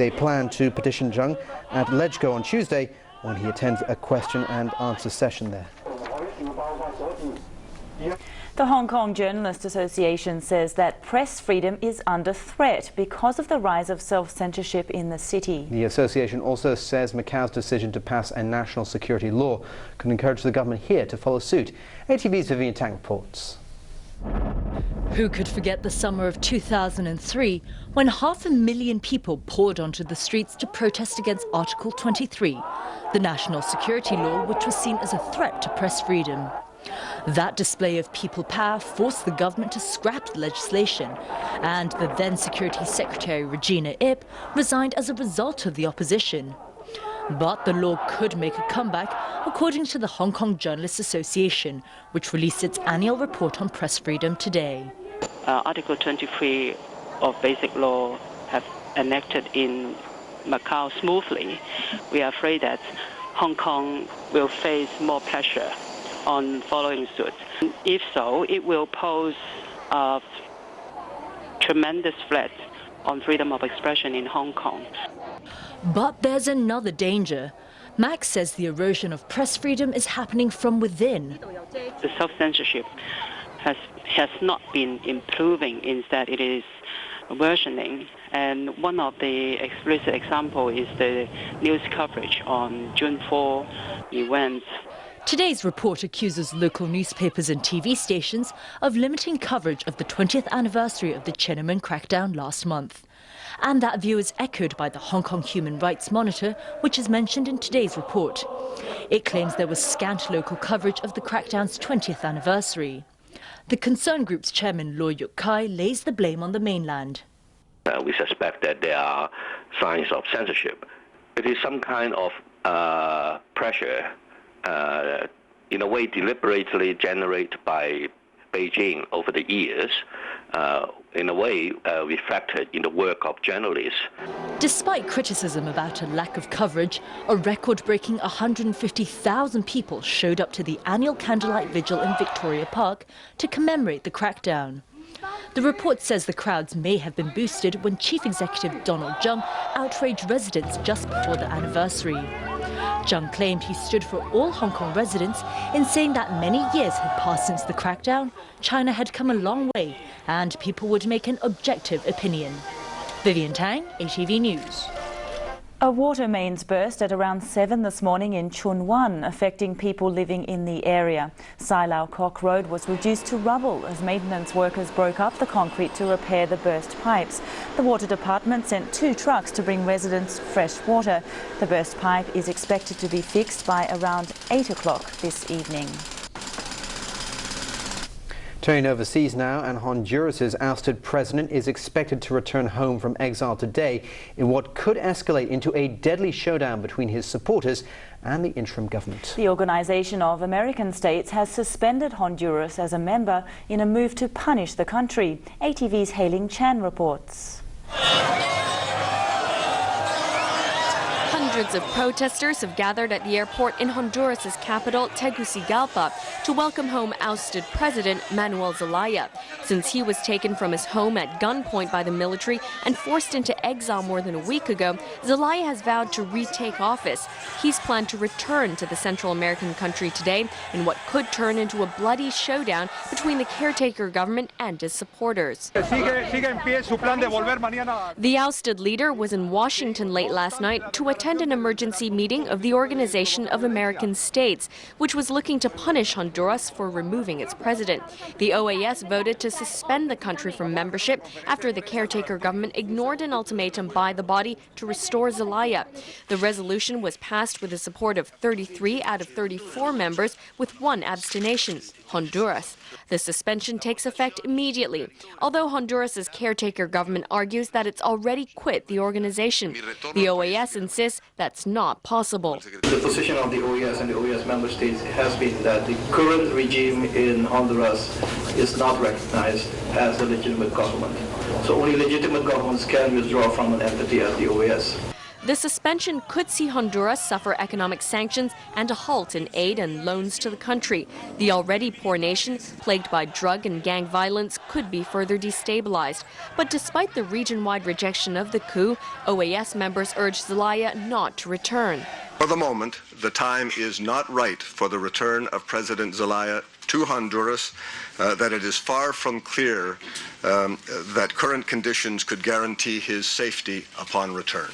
They plan to petition Zheng at LegCo on Tuesday when he attends a question and answer session there. The Hong Kong Journalists Association says that press freedom is under threat because of the rise of self-censorship in the city. The association also says Macau's decision to pass a national security law could encourage the government here to follow suit. ATV's Vivian Tang reports. Who could forget the summer of 2003 when 500,000 people poured onto the streets to protest against Article 23, the national security law which was seen as a threat to press freedom. That display of people power forced the government to scrap the legislation, and the then Security Secretary Regina Ip resigned as a result of the opposition. But the law could make a comeback, according to the Hong Kong Journalists Association, which released its annual report on press freedom today. Article 23 of Basic Law have enacted in Macau smoothly. We are afraid that Hong Kong will face more pressure on following suit. If so, it will pose a tremendous threat on freedom of expression in Hong Kong. But there's another danger. Max says the erosion of press freedom is happening from within. The self-censorship has not been improving. Instead, it is worsening. And one of the explicit examples is the news coverage on June 4 events. Today's report accuses local newspapers and TV stations of limiting coverage of the 20th anniversary of the Tiananmen crackdown last month. And that view is echoed by the Hong Kong Human Rights Monitor, which is mentioned in today's report. It claims there was scant local coverage of the crackdown's 20th anniversary. The concerned group's chairman, Lo Yuk Kai, lays the blame on the mainland. We suspect that there are signs of censorship. It is some kind of pressure, in a way deliberately generated by Beijing over the years, in a way reflected in the work of journalists. Despite criticism about a lack of coverage, a record-breaking 150,000 people showed up to the annual candlelight vigil in Victoria Park to commemorate the crackdown. The report says the crowds may have been boosted when Chief Executive Donald Tsang outraged residents just before the anniversary. Tsang claimed he stood for all Hong Kong residents in saying that many years had passed since the crackdown, China had come a long way, and people would make an objective opinion. Vivian Tang, ATV News. A water mains burst at around 7 this morning in Chun Wan, affecting people living in the area. Sai Lau Kok Road was reduced to rubble as maintenance workers broke up the concrete to repair the burst pipes. The water department sent 2 trucks to bring residents fresh water. The burst pipe is expected to be fixed by around 8 o'clock this evening. Turning overseas now, and Honduras's ousted president is expected to return home from exile today in what could escalate into a deadly showdown between his supporters and the interim government. The Organization of American States has suspended Honduras as a member in a move to punish the country. ATV's Hailing Chan reports. Hundreds of protesters have gathered at the airport in Honduras's capital, Tegucigalpa, to welcome home ousted President Manuel Zelaya. Since he was taken from his home at gunpoint by the military and forced into exile more than a week ago, Zelaya has vowed to retake office. He's planned to return to the Central American country today in what could turn into a bloody showdown between the caretaker government and his supporters. The ousted leader was in Washington late last night to attend an emergency meeting of the Organization of American States, which was looking to punish Honduras for removing its president. The OAS voted to suspend the country from membership after the caretaker government ignored an ultimatum by the body to restore Zelaya. The resolution was passed with the support of 33 out of 34 members, with 1 abstention, Honduras. The suspension takes effect immediately, although Honduras's caretaker government argues that it's already quit the organization. The OAS insists that's not possible. The position of the OAS and the OAS member states has been that the current regime in Honduras is not recognized as a legitimate government. So only legitimate governments can withdraw from an entity as the OAS. The suspension could see Honduras suffer economic sanctions and a halt in aid and loans to the country. The already poor nation, plagued by drug and gang violence, could be further destabilized. But despite the region-wide rejection of the coup, OAS members urged Zelaya not to return. For the moment, the time is not right for the return of President Zelaya to Honduras, that it is far from clear that current conditions could guarantee his safety upon return.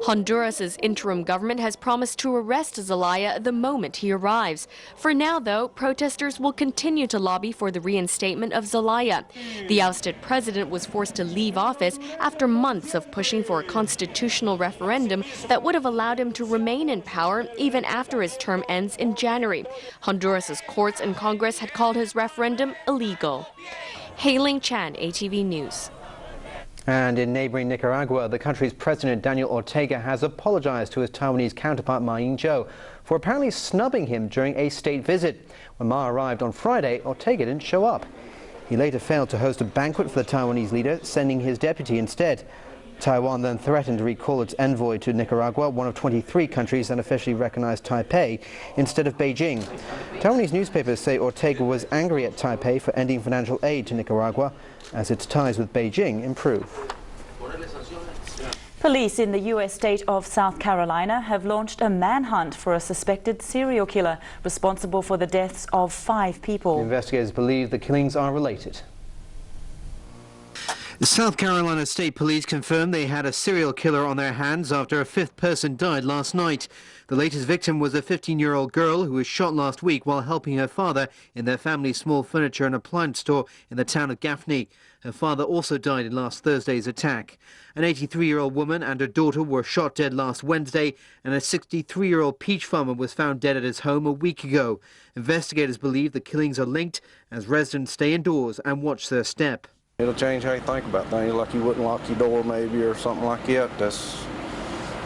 Honduras's interim government has promised to arrest Zelaya the moment he arrives. For now, though, protesters will continue to lobby for the reinstatement of Zelaya. The ousted president was forced to leave office after months of pushing for a constitutional referendum that would have allowed him to remain in power even after his term ends in January. Honduras's courts and Congress had called his referendum illegal. Hailing Chan, ATV News. And in neighboring Nicaragua, the country's President Daniel Ortega has apologized to his Taiwanese counterpart Ma Ying-jeou for apparently snubbing him during a state visit. When Ma arrived on Friday, Ortega didn't show up. He later failed to host a banquet for the Taiwanese leader, sending his deputy instead. Taiwan then threatened to recall its envoy to Nicaragua, one of 23 countries that officially recognized Taipei, instead of Beijing. Taiwanese newspapers say Ortega was angry at Taipei for ending financial aid to Nicaragua as its ties with Beijing improve. Police in the U.S. state of South Carolina have launched a manhunt for a suspected serial killer responsible for the deaths of 5 people. Investigators believe the killings are related. South Carolina State Police confirmed they had a serial killer on their hands after a 5th person died last night. The latest victim was a 15-year-old girl who was shot last week while helping her father in their family's small furniture and appliance store in the town of Gaffney. Her father also died in last Thursday's attack. An 83-year-old woman and her daughter were shot dead last Wednesday, and a 63-year-old peach farmer was found dead at his home a week ago. Investigators believe the killings are linked as residents stay indoors and watch their step. It'll change how you think about things, like you wouldn't lock your door maybe or something like that. That's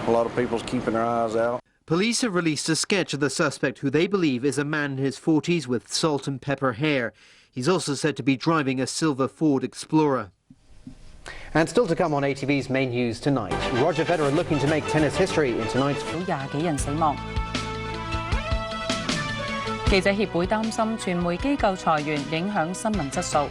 a lot of people's keeping their eyes out. Police have released a sketch of the suspect, who they believe is a man in his 40s with salt and pepper hair. He's also said to be driving a silver Ford Explorer. And still to come on ATV's main news tonight, Roger Federer looking to make tennis history in tonight's... 20幾人死亡。記者協會擔心傳媒機構裁員影響新聞質素。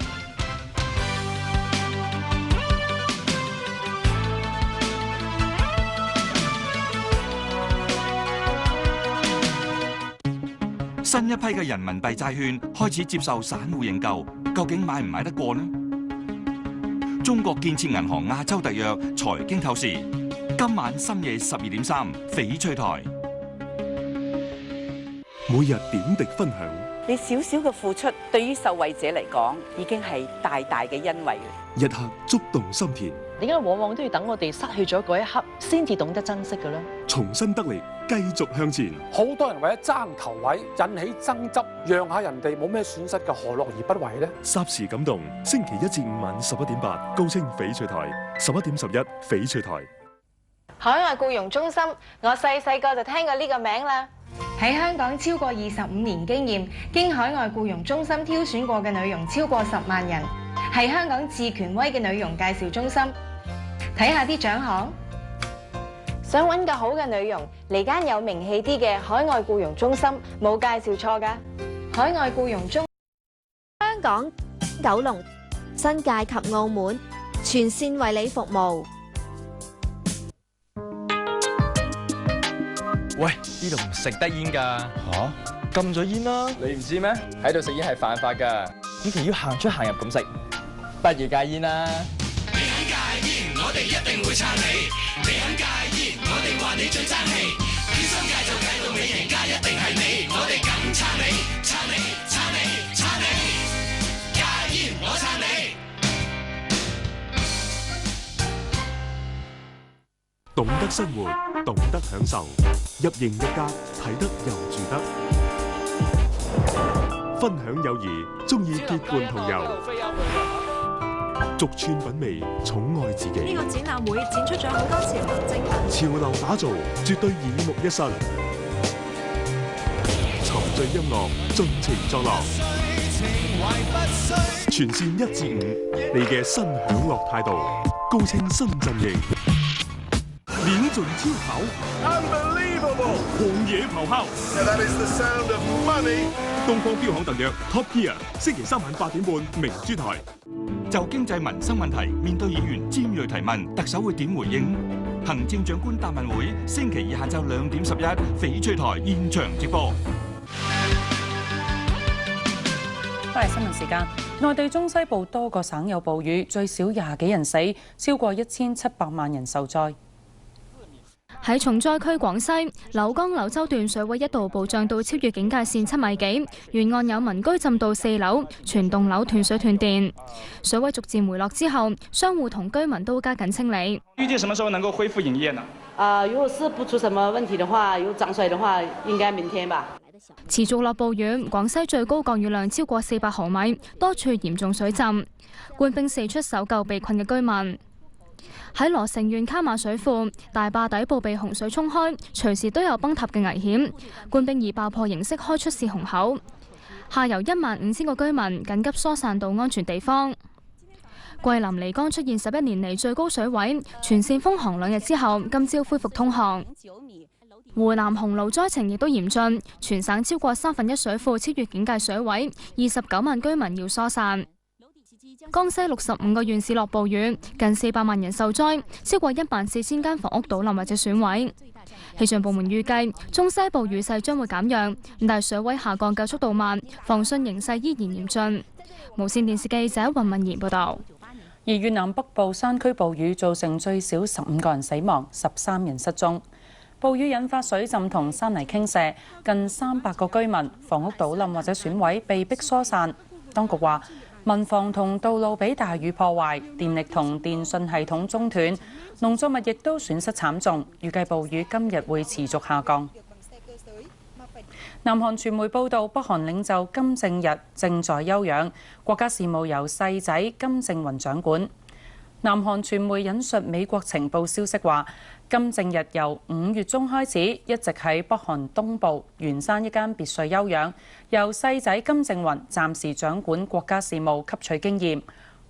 新一批嘅人民幣債券開始接受散戶認購，究竟買唔買得過呢？中國建設銀行亞洲特約財經透視，今晚深夜12:3，翡翠台。每日點滴分享，你少少嘅付出，對於受惠者嚟講，已經係大大嘅恩惠。一刻觸動心田。點解往往都要等我哋失去咗嗰一刻，先至懂得珍惜嘅咧？重新得力，繼續向前。好多人為咗爭頭位引起爭執，讓下人哋冇咩損失嘅，何樂而不為呢？霎時感動，星期1至5晚11:8，高清翡翠台，11:11翡翠台。海外僱傭中心，我細個就聽過呢個名啦。喺香港超過25年經驗，經海外僱傭中心挑選過嘅女傭超過10萬人，係香港至權威嘅女傭介紹中心。睇下啲獎項。想揾個好嘅女傭，嚟間有名氣啲嘅海外僱傭中心，冇介紹錯㗎。海外僱傭中，香港、九龍、新界及澳門全線為你服務。喂，呢度唔食得煙㗎。嚇，禁咗煙啦！你唔知咩？喺度食煙係犯法㗎。與其要行出行入咁食，不如戒煙啦。你肯戒煙，我哋一定會撐你。你肯戒煙，我哋話你最爭氣。天生戒就戒到尾，贏家一定係你。我哋梗撐你，撐你，撐你，撐你。戒煙，我撐你。懂得生活，懂得享受，入營一家，睇得又住得。分享友誼，中意結伴同遊，逐寸品味，寵愛自己。呢個展覽會展出咗好多潮流精品，潮流打造，絕對耳目一新。沉醉音樂，盡情作樂。全線1至5，你嘅新享樂態度，高清新陣營。連盡超跑 ，Unbelievable！ 狂野咆哮。That is the sound of money。東方標行特約 Top Gear， 星期3晚8點半明珠台。就經濟民生問題，面對議員尖鋭提問，特首會點回應？行政長官答問會星期二下晝2點11，翡翠台現場直播。翻嚟新聞時間，內地中西部多個省有暴雨，最少20幾人死，超過1700萬人受災。喺重災區廣西柳江柳州段水位一度暴漲到超越警戒線7米幾，沿岸有民居浸到4樓，全棟樓斷水斷電。水位逐漸回落之後，商戶同居民都加緊清理。預計什麼時候能夠恢復營業呢？如果是不出什麼問題的話，有漲水的話，應該明天吧。持續落暴雨，廣西最高降雨量超過400毫米，多處嚴重水浸。官兵四出搜救被困嘅居民。喺羅城縣卡馬水庫，大壩底部被洪水沖開，隨時都有崩塌嘅危險。官兵以爆破形式開出泄洪口，下游15000個居民緊急疏散到安全地方。桂林漓江出現11年嚟最高水位，全線封航2日之後，今朝恢復通航。湖南洪澇災情亦都嚴峻，全省超過1/3水庫超越警戒水位，29萬居民要疏散。江西65個縣市落暴雨，近400萬人受災，超過14000間房屋倒冧或者損毀。氣象部門預計中西部雨勢將會減弱，但水位下降嘅速度慢，防汛形勢依然嚴峻。無線電視記者雲敏賢報道。而越南北部山區暴雨造成最少15個人死亡，13人失蹤。暴雨引發水浸同山泥傾瀉，近300個居民房屋倒冧或者損毀，被迫疏散。當局話，民房同道路被大雨破壞，電力同電信系統中斷，農作物亦都損失慘重。預計暴雨今日會持續下降。南韓傳媒報道，北韓領袖金正日正在休養，國家事務由細仔金正雲掌管。南韓傳媒引述美國情報消息話，金正日由5月中開始一直喺北韓東部元山一間別墅休養，由細仔金正雲暫時掌管國家事務，吸取經驗。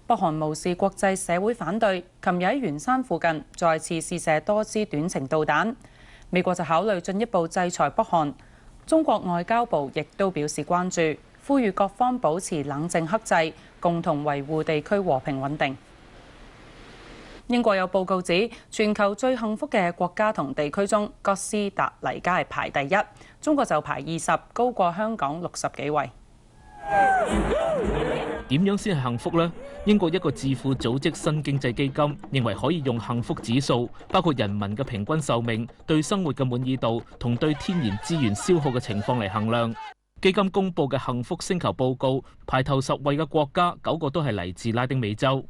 北韓無視國際社會反對，琴日喺元山附近再次試射多支短程導彈。美國就考慮進一步制裁北韓。中國外交部亦都表示關注，呼籲各方保持冷靜克制，共同維護地區和平穩定。英國有報告指，全球最幸福嘅國家同地區中，哥斯達黎加係排第1，中國就排20，高過香港60幾位。點樣先係幸福呢？英國一個智庫組織新經濟基金認為可以用幸福指數，包括人民嘅平均壽命、對生活嘅滿意度同對天然資源消耗嘅情況嚟衡量。基金公佈嘅幸福星球報告，排頭10位嘅國家9個都係嚟自拉丁美洲。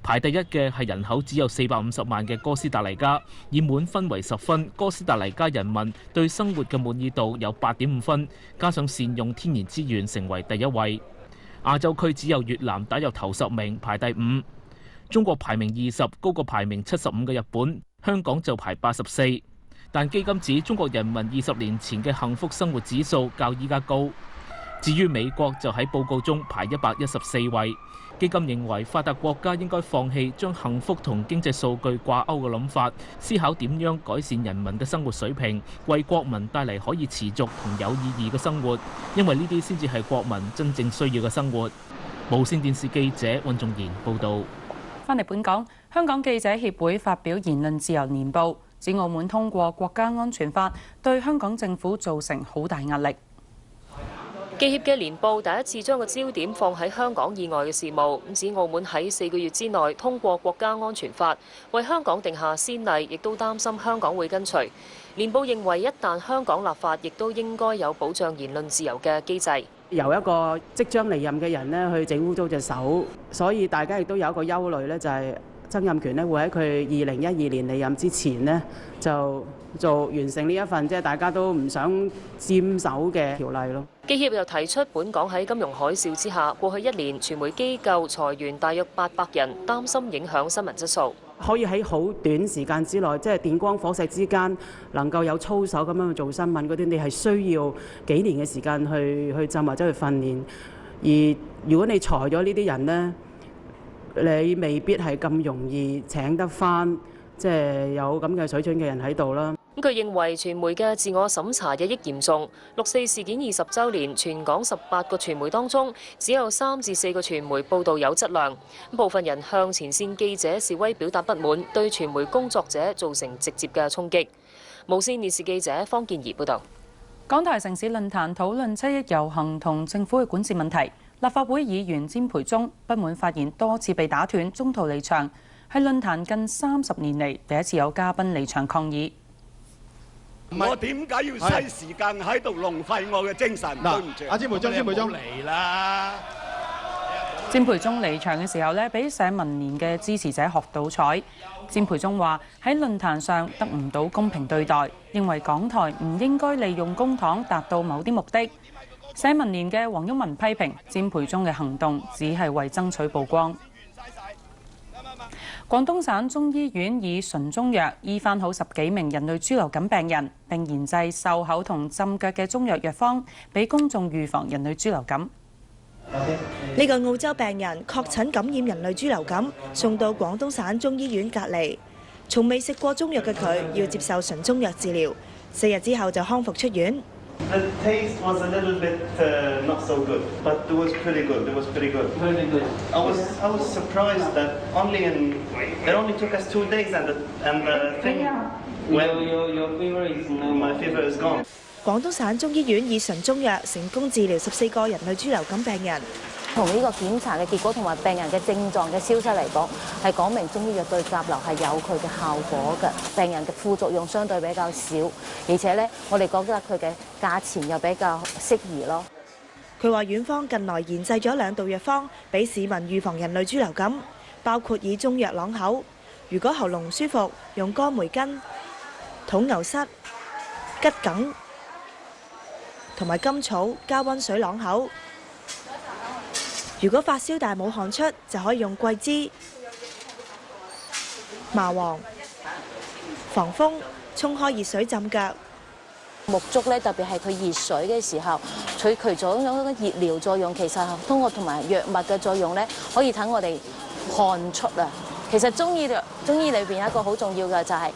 排第1嘅係人口只有450萬嘅哥斯達黎加，以滿分為10分，哥斯達黎加人民對生活嘅滿意度有8.5分，加上善用天然資源成為第1位。亞洲區只有越南打入頭10名，排第5。中國排名20，高過排名75嘅日本，香港就排84。但基金指中國人民20年前嘅幸福生活指數較依家高。至於美國就喺報告中排114位。基金認為發達國家應該放棄將幸福同經濟數據掛鈎嘅諗法，思考點樣改善人民嘅生活水平，為國民帶嚟可以持續同有意義嘅生活，因為呢啲先至係國民真正需要嘅生活。無線電視記者溫仲賢報導。翻嚟本港，香港記者協會發表言論自由年報，指澳門通過國家安全法對香港政府造成好大壓力。記協嘅年報第一次將個焦點放喺香港以外嘅事務，指澳門喺4個月之內通過國家安全法，為香港定下先例，亦都擔心香港會跟隨。年報認為，一旦香港立法，亦都應該有保障言論自由嘅機制。由一個即將離任嘅人呢去整污糟隻手，所以大家亦都有一個憂慮呢，就係曾蔭權呢會喺佢2012年離任之前呢就完成呢一份即係大家都唔想沾手嘅條例咯。記協又提出，本港喺金融海嘯之下，過去1年傳媒機構裁員大約800人，擔心影響新聞質素。可以喺好短時間之內，即係電光火石之間，能夠有操守咁樣去做新聞嗰啲，你係需要幾年嘅時間去浸或者去訓練。而如果你裁咗呢啲人呢，你未必係咁容易請得返即係有咁嘅水準嘅人喺度啦。佢認為傳媒嘅自我審查日益嚴重。6·4事件20週年，全港18個傳媒當中，只有3至4個傳媒報導有質量。部分人向前線記者示威表達不滿，對傳媒工作者造成直接嘅衝擊。無線電視記者方健儀報導。港台城市論壇討論7·1遊行同政府嘅管治問題。立法會議員詹培忠不滿發言多次被打斷，中途離場，係論壇近30年嚟第一次有嘉賓離場抗議。我點解要嘥時間喺度浪費我嘅精神？對唔住，阿詹培忠嚟啦！詹培忠離場嘅時候呢，俾社民連嘅支持者學倒彩。詹培忠話喺論壇上得唔到公平對待，認為港台唔應該利用公帑達到某啲目的。社民連嘅黃毓民批評詹培忠嘅行動只係為爭取曝光。廣東省中醫院以純中藥醫翻好10幾名人類豬流感病人，並研製漱口同浸腳嘅中藥藥方，俾公眾預防人類豬流感。呢個澳洲病人確診感染人類豬流感，送到廣東省中醫院隔離。從未食過中藥嘅佢，要接受純中藥治療，4日之後就康復出院。The taste was a little bit not so good, but it was pretty good. It was pretty good. Very good. I was surprised that it only took us 2 days and the thing when your fever is my fever is gone. 廣東省中醫院以純中藥成功治療14個人類豬流感病人。從呢個檢查嘅結果同埋病人嘅症狀嘅消失嚟講，係講明中醫藥對甲流係有佢嘅效果嘅，病人嘅副作用相對比較少，而且咧，我哋覺得佢嘅價錢又比較適宜咯。佢話院方近來研製咗2道藥方，俾市民預防人類豬流感，包括以中藥啷口，如果喉嚨唔舒服，用乾梅根、土牛膝、桔梗同埋甘草加溫水啷口。如果發燒但冇汗出，就可以用桂枝、麻黃、防風沖開熱水浸腳。沐足咧，特別係佢熱水嘅時候，佢除咗有熱療作用，其實通過同埋藥物嘅作用咧，可以等我哋汗出啊。其實中醫裏邊一個好重要嘅就係